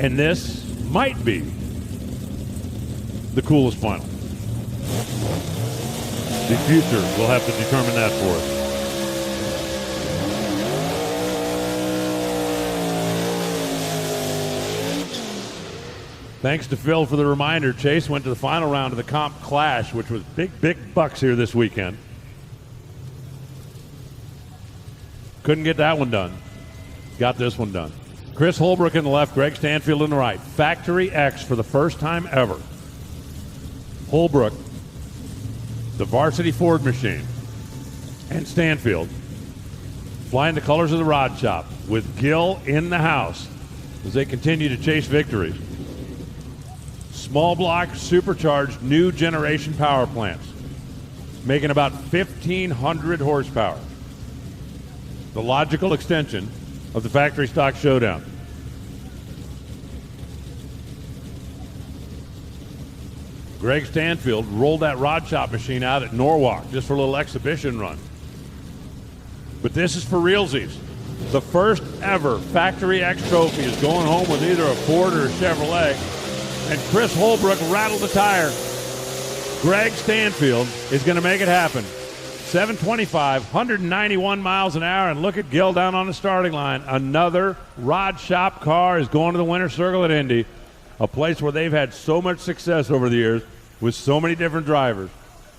And this might be the coolest final. The future will have to determine that for us. Thanks to Phil for the reminder. Chase went to the final round of the Comp Clash, which was big bucks here this weekend. Couldn't get that one done. Got this one done. Chris Holbrook in the left, Greg Stanfield in the right. Factory X for the first time ever. Holbrook, the varsity Ford machine, and Stanfield flying the colors of the rod shop with Gil in the house as they continue to chase victories. Small block, supercharged, new generation power plants, making about 1,500 horsepower. The logical extension of the factory stock showdown. Greg Stanfield rolled that rod shop machine out at Norwalk just for a little exhibition run. But this is for realsies. The first ever Factory X trophy is going home with either a Ford or a Chevrolet. And Chris Holbrook rattled the tire. Greg Stanfield is going to make it happen. 725, 191 miles an hour, and look at Gil down on the starting line. Another rod shop car is going to the winner's circle at Indy, a place where they've had so much success over the years with so many different drivers.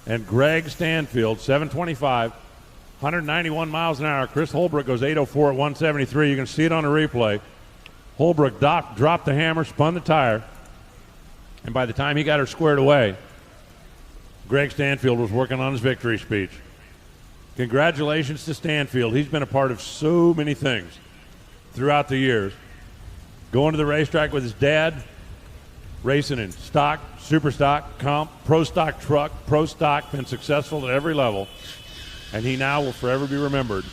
And Greg Stanfield, 725, 191 miles an hour. Chris Holbrook goes 804 at 173. You can see it on the replay. Holbrook dropped the hammer, spun the tire, and by the time he got her squared away, Greg Stanfield was working on his victory speech. Congratulations to Stanfield. He's been a part of so many things throughout the years. Going to the racetrack with his dad, racing in stock, super stock, comp, pro stock truck, pro stock, been successful at every level. And he now will forever be remembered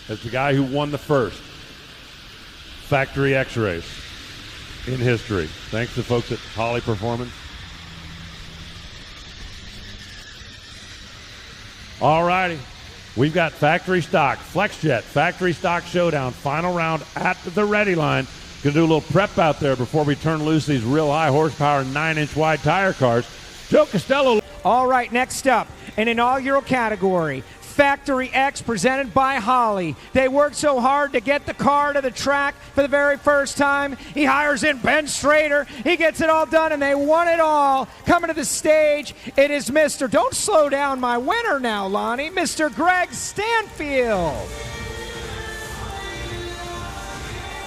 as the guy who won the first Factory X race in history. Thanks to the folks at Holly Performance. All righty. We've got factory stock, FlexJet, factory stock showdown, final round at the ready line. Going to do a little prep out there before we turn loose these real high horsepower 9-inch wide tire cars. Joe Costello. All right, next up, an inaugural category. Factory X presented by Holly. They worked so hard to get the car to the track for the very first time. He hires in Ben Strader. He gets it all done, and they won it all. Coming to the stage, it is Mr. Don't slow down my winner now, Lonnie, Mr. Greg Stanfield.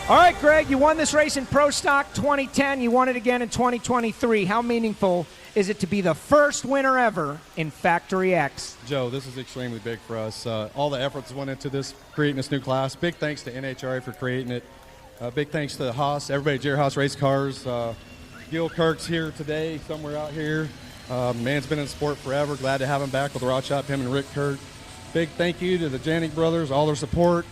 All right, Greg, you won this race in Pro Stock 2010. You won it again in 2023. How meaningful is it to be the first winner ever in Factory X? Joe, this is extremely big for us. All the efforts went into this, creating this new class. Big thanks to NHRA for creating it. Big thanks to Haas, everybody at Jerry Haas Race Cars. Gil Kirk's here today, somewhere out here. Man's been in sport forever. Glad to have him back with the Rod Shop, him and Rick Kirk. Big thank you to the Janik brothers, all their support.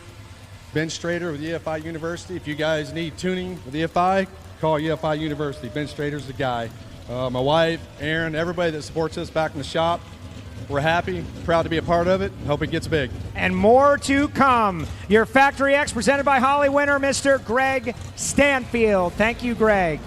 Ben Strader with EFI University. If you guys need tuning with EFI, call EFI University. Ben Strader's the guy. My wife, Aaron, everybody that supports us back in the shop. We're happy, proud to be a part of it. Hope it gets big. And more to come. Your Factory X presented by Holly winner, Mr. Greg Stanfield. Thank you, Greg.